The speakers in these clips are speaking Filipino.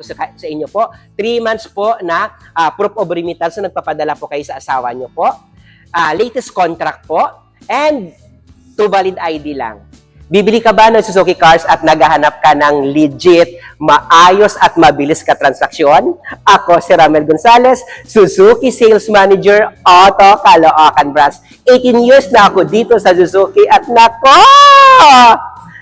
sa inyo po. 3 months po na proof of remittance na nagpapadala po kayo sa asawa nyo po. Latest contract po. And 2 valid ID lang. Bibili ka ba ng Suzuki Cars at naghahanap ka ng legit, maayos at mabilis ka transaksyon? Ako si Ramel Gonzalez, Suzuki Sales Manager, Auto Caloocan Branch. 18 years na ako dito sa Suzuki at nako!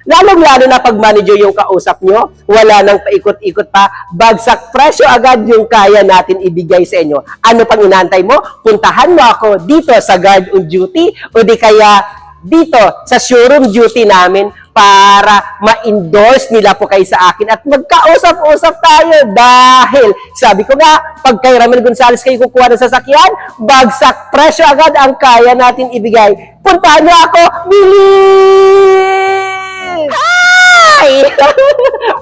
Lalong-lalo na pag manager yung kausap nyo, wala nang paikot-ikot pa, bagsak presyo agad yung kaya natin ibigay sa inyo. Ano pang inaantay mo? Puntahan mo ako dito sa guard on duty o di kaya dito sa showroom duty namin para ma-endorse nila po kayo sa akin at magkausap-usap tayo dahil sabi ko nga, pag kay Ramel Gonzalez kayo kukuha ng sasakyan, bagsak presyo agad ang kaya natin ibigay. Puntahan niyo ako, bilis! Hi!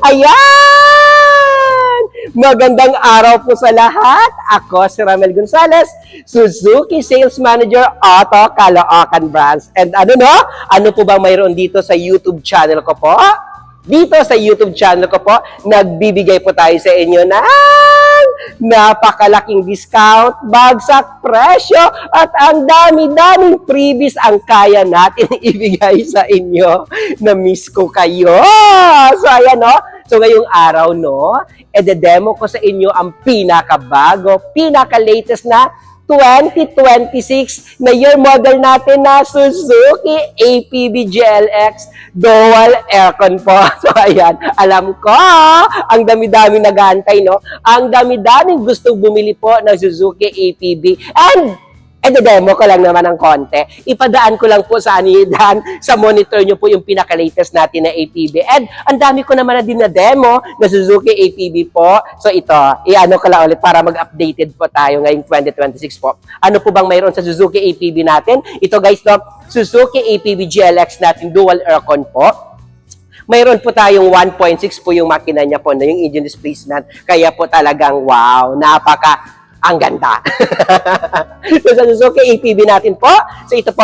Ayan! Magandang araw po sa lahat. Ako si Ramel Gonzalez, Suzuki Sales Manager, Auto Caloocan Branch. And ano po ba mayroon dito sa YouTube channel ko po? Dito sa YouTube channel ko po, nagbibigay po tayo sa inyo ng napakalaking discount, bagsak presyo, at ang dami-daming freebies ang kaya natin ibigay sa inyo. Na-miss ko kayo. So, ayan, no? So, ngayong araw, no, ede-demo ko sa inyo ang pinakabago, pinaka-latest na 2026 na year model natin na Suzuki APB GLX Dual Aircon po. So, ayan. Alam ko, ang dami-dami nag-aantay, no? Ang dami-daming gustong bumili po ng Suzuki APB. And demo ko lang naman ng konti. Ipadaan ko lang po sa anidan, sa monitor nyo po yung pinaka-latest natin na APB. And ang dami ko naman na din na demo na Suzuki APB po. So ito, i-ano ko lang ulit para mag-updated po tayo ngayong 2026 po. Ano po bang mayroon sa Suzuki APB natin? Ito guys, no, Suzuki APB GLX natin dual aircon po. Mayroon po tayong 1.6 po yung makina niya po na yung engine displacement. Kaya po talagang wow, ang ganda. So, sa Suzuki APB natin po, so ito po,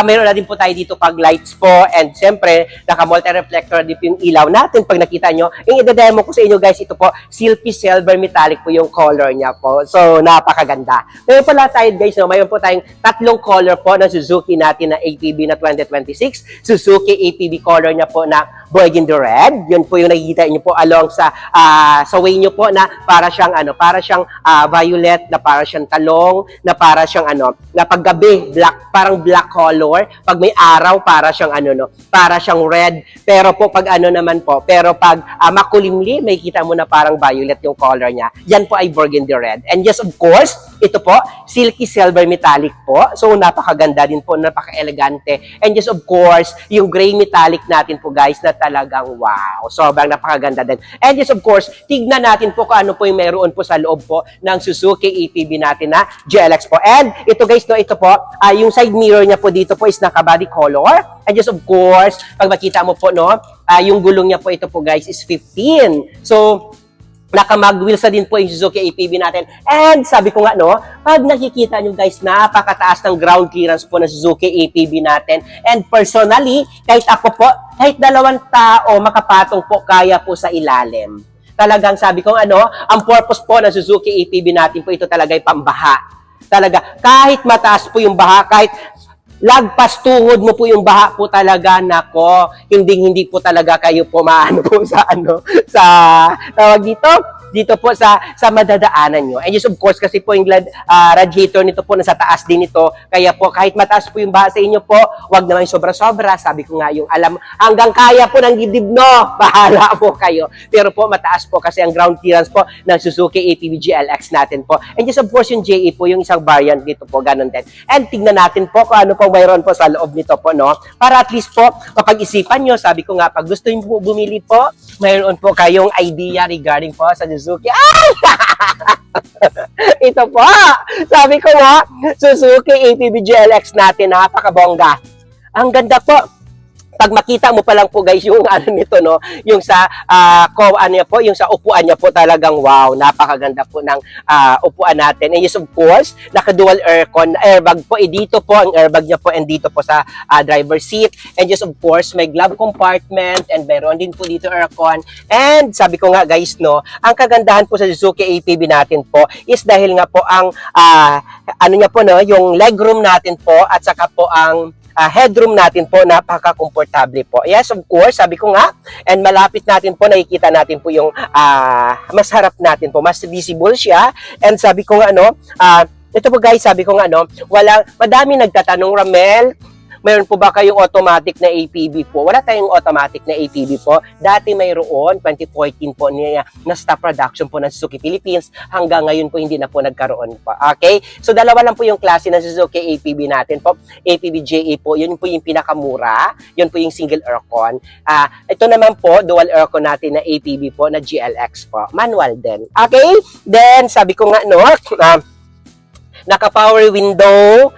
mayroon na din po tayo dito pag lights po, and siyempre, naka-multi-reflector din po yung ilaw natin pag nakita nyo. Yung i-demo ko sa inyo guys, ito po, silky silver metallic po yung color niya po. So, napakaganda. Ngayon pala tayo guys, no, mayroon po tayong 3 color po ng Suzuki natin na APB na 2026. Suzuki APB color niya po na burgundy red. Yun po yung nakikita niyo po along sa way niyo po na para siyang violet, na para siyang talong, na para siyang na paggabi black, parang black color, pag may araw para siyang para siyang red, pero po pag pero pag makulimlim, may kita mo na parang violet yung color niya. Yan po ay burgundy red. And yes, of course, ito po, silky silver metallic po. So napakaganda din po, napaka-elegante. And yes, of course, yung gray metallic natin po guys na talagang wow, sobrang napakaganda din. And yes, of course, tignan natin po kung ano po yung meron po sa loob po ng Suzuki APB natin na GLX po. And ito guys, no, ito po, yung side mirror niya po dito po is naka-body color. And just of course, pag makita mo po, no, yung gulong niya po ito po guys is 15. So, naka-mag wheels na din po yung Suzuki APB natin. And sabi ko nga, no, pag nakikita nyo guys, napakataas ng ground clearance po ng Suzuki APB natin. And personally, kahit ako po, kahit 2 tao makapatong po, kaya po sa ilalim. Talagang sabi ko, ang purpose po ng Suzuki APB natin po, ito talaga ay pambaha. Talaga, kahit mataas po yung baha, kahit lagpas tuhod mo po yung baha po talaga, nako, hindi po talaga kayo po maano po sa tawag dito po sa madadaanan nyo. And yes, of course, kasi po yung radiator nito po nasa taas din ito. Kaya po, kahit mataas po yung baha sa inyo po, wag naman sobra-sobra. Sabi ko nga yung hanggang kaya po ng dibdib, no? Bahala po kayo. Pero po, mataas po kasi ang ground clearance po ng Suzuki APB GLX natin po. And yes, of course, yung JE po, yung isang variant dito po, ganun din. And tignan natin po kung ano po mayroon po sa loob nito po, no? Para at least po, kapag-isipan nyo, sabi ko nga, pag gusto nyo po bumili po, mayroon po kayong idea regarding po sa Suzuki. Ay! Ito po. Sabi ko nga, Suzuki APB GLX natin, napakabongga. Ang ganda po. pag makita mo pa lang po guys yung ano nito no, yung sa ano niya po, yung sa upuan niya po talagang wow, napakaganda po ng upuan natin. And yes, of course, naka-dual aircon, airbag po, dito po ang airbag niya po and dito po sa driver seat. And yes, of course, may glove compartment and meron din po dito aircon. And sabi ko nga guys no, ang kagandahan po sa Suzuki ATV natin po is dahil nga po ang ano niya po no, yung legroom natin po at saka po ang headroom natin po, napaka-komportable po. Yes, of course, sabi ko nga, and malapit natin po, nakikita natin po yung mas harap natin po, mas visible siya. And sabi ko nga, ito po guys, sabi ko nga, madami nagtatanong, Ramel, mayroon po ba kayong automatic na APB po? Wala tayong automatic na APB po. Dati mayroon, 2014 po niya, na stop production po ng Suzuki Philippines. Hanggang ngayon po hindi na po nagkaroon po. Okay? So dalawa lang po yung klase ng Suzuki APB natin po. APB JA po, yun po yung pinakamura. Yun po yung single aircon. Ito naman po, dual aircon natin na APB po, na GLX po. Manual din. Okay? Then, sabi ko nga, naka-power window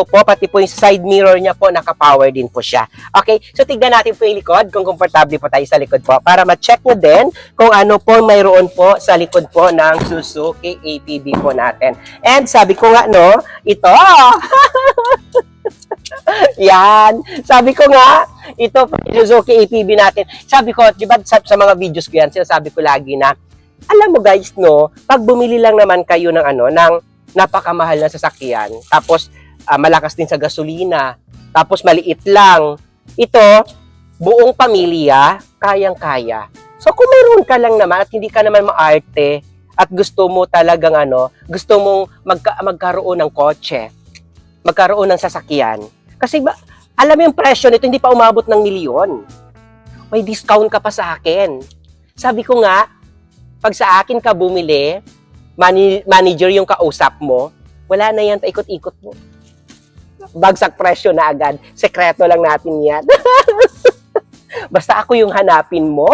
po, pati po yung side mirror niya po, naka-power din po siya. Okay, so tignan natin po yung likod, kung komportable po tayo sa likod po, para ma-check nyo din kung ano po mayroon po sa likod po ng Suzuki ATV po natin. And sabi ko nga, ito, yan, sabi ko nga, ito po yung Suzuki ATV natin. Sabi ko, di ba sa mga videos ko yan, sinasabi ko lagi na, alam mo guys, pag bumili lang naman kayo ng ng napakamahal na sasakyan, tapos malakas din sa gasolina, tapos maliit lang. Ito, buong pamilya, kayang-kaya. So kung meron ka lang naman at hindi ka naman maarte at gusto mo talagang gusto mong magkaroon ng kotse, magkaroon ng sasakyan. Kasi alam mo yung presyo nito, hindi pa umabot ng milyon. May discount ka pa sa akin. Sabi ko nga, pag sa akin ka bumili, manager yung kausap mo, wala na yan, ikot-ikot mo. Bagsak presyo na agad. Sekreto lang natin yan. Basta ako yung hanapin mo.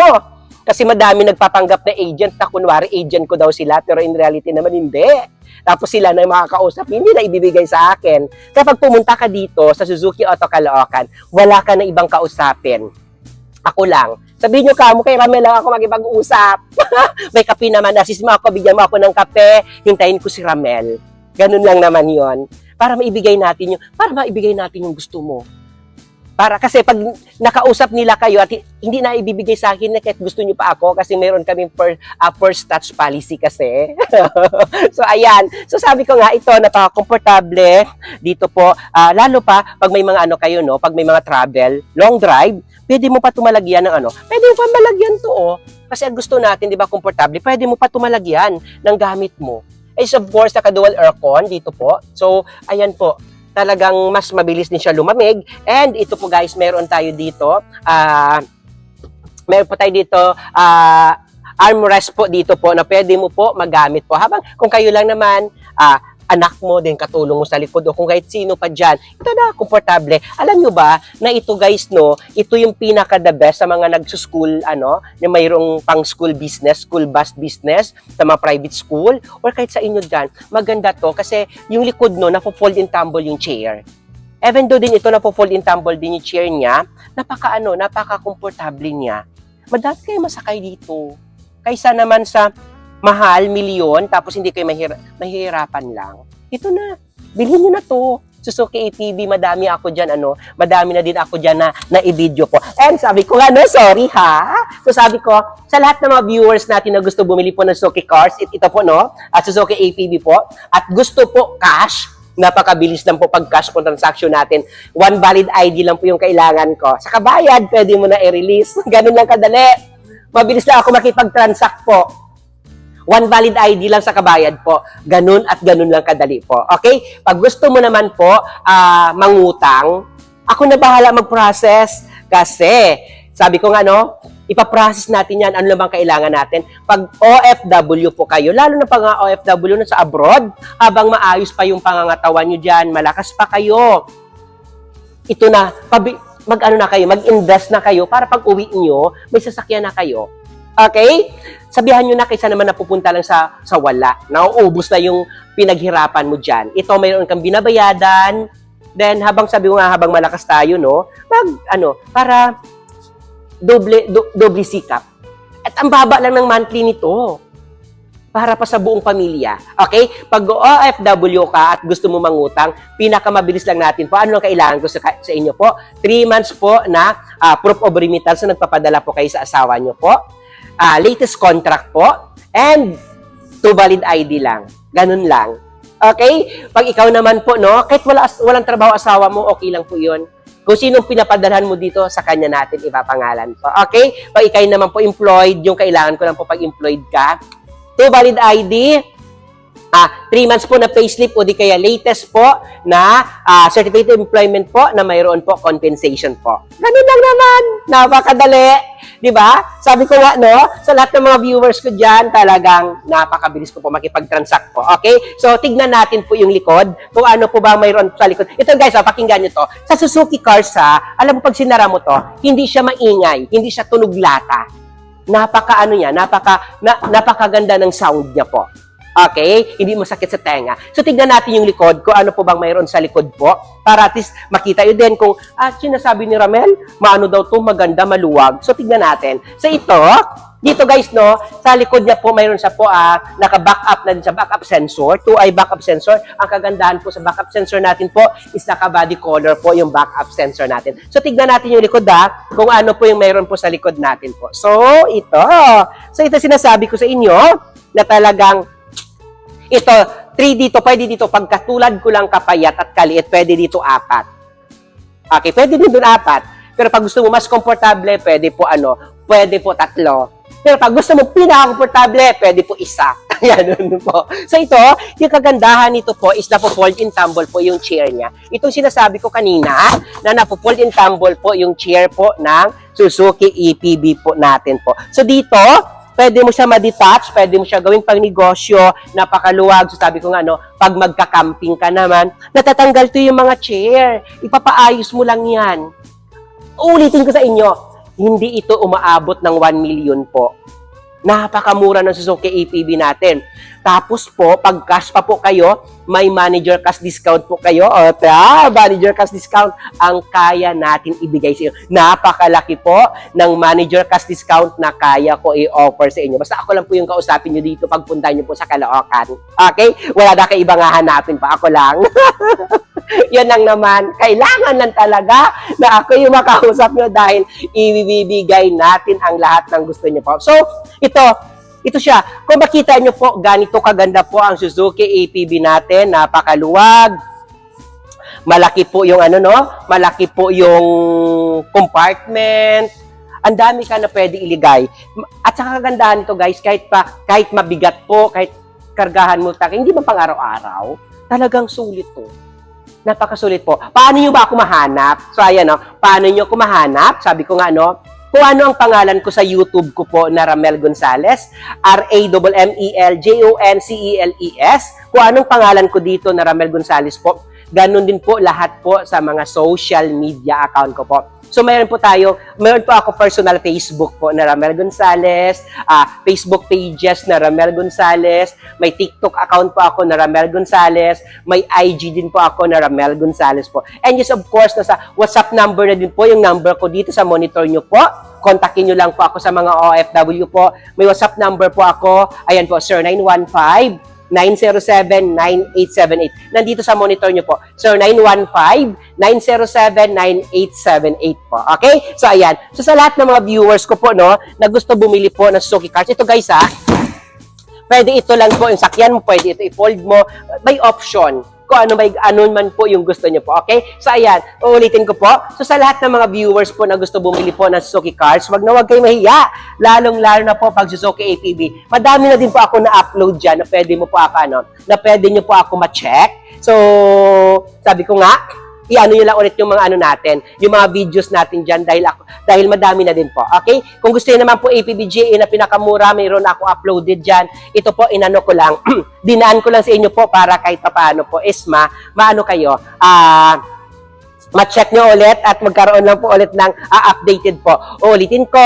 Kasi madami nagpapanggap na agent na kunwari agent ko daw sila, pero in reality naman hindi. Tapos sila na yung makakausap, hindi na ibibigay sa akin. Kapag pumunta ka dito sa Suzuki Auto Caloocan, wala ka na ibang kausapin. Ako lang. Sabihin nyo kamo, kay Ramel lang ako makipag-usap. May kape naman, assist mo ako, bigyan mo ako ng kape, hintayin ko si Ramel. Ganun lang naman yon, para maibigay natin yung gusto mo. Para kasi pag nakausap nila kayo at hindi na ibibigay sa akin na kahit gusto nyo pa ako kasi meron kaming first touch policy kasi. So ayan. So sabi ko nga ito, napaka-komportable dito po. Lalo pa pag may mga kayo, pag may mga travel, long drive, pwede mo pa tumalagyan ng pwede mo pa malagyan to Kasi ang gusto natin, di ba, komportable, pwede mo pa tumalagyan ng gamit mo. Is of course, naka-dual aircon dito po. So, ayan po. Talagang mas mabilis din siya lumamig. And ito po guys, meron tayo dito. Meron po tayo dito armrest po dito po na pwede mo po magamit po. Habang kung kayo lang naman, anak mo din katulong mo sa likod o kung kahit sino pa dyan, ito na, komportable. Alam nyo ba na ito guys, ito yung pinaka-the best sa mga nagsuschool, na mayroong pang school business, school bus business, sa mga private school, or kahit sa inyo dyan. Maganda to kasi yung likod napo-fold and tumble yung chair. Even though din ito napo-fold and tumble din yung chair niya, napaka-komportable niya. Madami kayo masakay dito. Kaysa naman sa mahal, milyon, tapos hindi kayo mahihirapan lang. Ito na, bilhin nyo na to. Suzuki ATV, madami ako dyan, madami na din ako dyan na i-video ko. And sabi ko sorry ha. So sabi ko, sa lahat ng mga viewers natin na gusto bumili po ng Suzuki cars, ito po at Suzuki ATV po, at gusto po cash, napakabilis lang po pag cash po transaction natin. One valid ID lang po yung kailangan ko. Sa kabayad, pwede mo na i-release. Ganun lang kadali. Mabilis lang ako makipag-transact po. One valid ID lang sa kabayad po. Ganun at ganun lang kadali po. Okay? Pag gusto mo naman po mangutang, ako na bahala mag-process. Kasi, sabi ko ipaprocess natin yan. Ano lang bang kailangan natin? Pag OFW po kayo, lalo na pag OFW na sa abroad, habang maayos pa yung pangangatawan nyo dyan, malakas pa kayo. Ito na, mag-invest na kayo para pag uwi nyo, may sasakyan na kayo. Okay? Sabihan nyo na kaysa naman napupunta lang sa wala. Nauubos na yung pinaghirapan mo dyan. Ito, mayroon kang binabayadan, Then, habang malakas tayo, no, para doble sikap. At ang baba lang ng monthly nito. Para pa sa buong pamilya. Okay? Pag OFW ka at gusto mo mangutang, pinakamabilis lang natin po. Ano lang kailangan ko sa inyo po? 3 months po na proof of remittance na nagpapadala po kayo sa asawa nyo po. Latest contract po. And 2 valid ID lang. Ganun lang. Okay? Pag ikaw naman po, no, kahit walang trabaho asawa mo, okay lang po yun. Kung sinong pinapadalhan mo dito, sa kanya natin ipapangalan po. Okay? Pag ikaw naman po employed, yung kailangan ko lang po pag employed ka, 2 valid ID, 3 months po na payslip o di kaya latest po na certificate of employment po na mayroon po compensation po. Ganun lang naman. Napakadali. Di ba? Sabi ko nga, no, sa lahat ng mga viewers ko dyan, talagang napakabilis ko po makipag-transact po. Okay? So, tignan natin po yung likod. Kung ano po ba mayroon sa likod. Ito guys, pakinggan nyo to. Sa Suzuki Cars, alam mo pag sinara mo to, hindi siya maingay. Hindi siya tunog lata. Napakaganda ng sound niya po. Okay? Hindi mo sakit sa tenga. So, tignan natin yung likod, kung ano po bang mayroon sa likod po, para at least makita yun din kung, sinasabi ni Ramel, maano daw to, maganda, maluwag. So, tignan natin. So, dito guys, no, sa likod niya po, mayroon siya po, naka-backup na din sa backup sensor, 2-eye backup sensor. Ang kagandahan po sa backup sensor natin po is naka-body color po yung backup sensor natin. So, tignan natin yung likod, kung ano po yung mayroon po sa likod natin po. So, ito. So, ito sinasabi ko sa inyo, na talagang, ito, 3 dito, pwede dito, pagkatulad ko lang kapayat at kaliit, pwede dito 4. Okay, pwede din doon 4. Pero pag gusto mo mas komportable, pwede po pwede po 3. Pero pag gusto mo pinaka-komportable, pwede po 1. Yan po. So ito, yung kagandahan nito po is napo-fold and tumble po yung chair niya. Itong sinasabi ko kanina, na napo-fold and tumble po yung chair po ng Suzuki EPB po natin po. So dito, pwede mo siya ma-detach, pwede mo siya gawing pang-negosyo, napakaluwag. So sabi ko nga, pag magka-camping ka naman, natatanggal to yung mga chair. Ipapaayos mo lang yan. Ulitin ko sa inyo, hindi ito umaabot ng 1 million po. Napakamura ng Suzuki APB natin. Tapos po, pag cash pa po kayo, may manager cash discount po kayo. Manager cash discount ang kaya natin ibigay sa inyo. Napakalaki po ng manager cash discount na kaya ko i-offer sa inyo. Basta ako lang po yung kausapin nyo dito pagpunta nyo po sa Caloocan. Okay? Wala na kayo ibang hahanapin pa. Ako lang. Yan lang naman. Kailangan lang talaga na ako yung makausap nyo dahil ibibigay natin ang lahat ng gusto nyo po. So, ito siya. Kung makita nyo po, ganito kaganda po ang Suzuki APB natin. Napakaluwag. Malaki po yung malaki po yung compartment. Ang dami ka na pwede iligay. At sa kagandahan nito guys, kahit mabigat po, kahit kargahan mo hindi man pang araw-araw, talagang sulit to. Napakasulit po. Paano nyo ba ako mahanap? So, ayan, paano nyo ako mahanap? Sabi ko nga, kung ano ang pangalan ko sa YouTube ko po na Ramel Gonzales, RAMMELGONCELES. Kung anong pangalan ko dito na Ramel Gonzales po, ganun din po lahat po sa mga social media account ko po. So, meron po ako personal Facebook po na Ramel Gonzales, Facebook pages na Ramel Gonzales, may TikTok account po ako na Ramel Gonzales, may IG din po ako na Ramel Gonzales po. And yes, of course, nasa WhatsApp number na din po yung number ko dito sa monitor nyo po. Kontakin nyo lang po ako sa mga OFW po. May WhatsApp number po ako. Ayan po, sir, 915-907-9878. Nandito sa monitor nyo po. Sir, 915-907-9878 po. Okay? So, ayan. So, sa lahat ng mga viewers ko po, na gusto bumili po ng Suzuki Cars, ito guys, pwede ito lang po, yung sakyan mo, pwede ito i-fold mo. May option. Kung ano man po yung gusto nyo po. Okay? So, ayan. Uulitin ko po. So, sa lahat ng mga viewers po na gusto bumili po ng Suzuki Cars, wag kayo mahiya. Lalong-lalo na po pag Suzuki APB. Madami na din po ako na-upload dyan na pwede mo po ako, na pwede nyo po ako ma-check. So, sabi ko nga, i-ano nyo lang ulit yung mga natin, yung mga videos natin dyan dahil madami na din po. Okay? Kung gusto nyo naman po APBGA na pinakamura, mayroon ako uploaded dyan. Ito po, inano ko lang, dinaan ko lang sa inyo po para kahit paano po is maano kayo, ma-check nyo ulit at magkaroon lang po ulit ng updated po. Ulitin ko,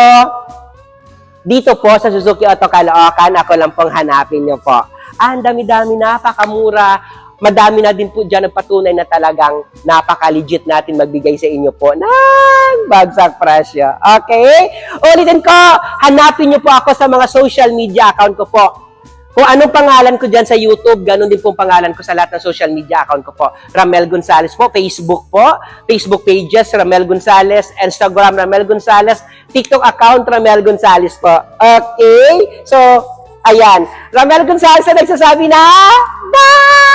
dito po sa Suzuki Auto Caloocan, ako lang pong hanapin nyo po. Ang dami-dami, napakamura. madami na din po dyan ang patunay na talagang napaka-legit natin magbigay sa inyo po ng bagsak presyo. Okay? Ulitin ko, hanapin nyo po ako sa mga social media account ko po. Kung anong pangalan ko dyan sa YouTube, ganun din po pangalan ko sa lahat ng social media account ko po. Ramel Gonzales po, Facebook po, Facebook pages, Ramel Gonzales, Instagram, Ramel Gonzales, TikTok account, Ramel Gonzales po. Okay? So, ayan. Ramel Gonzales na nagsasabi na, bye!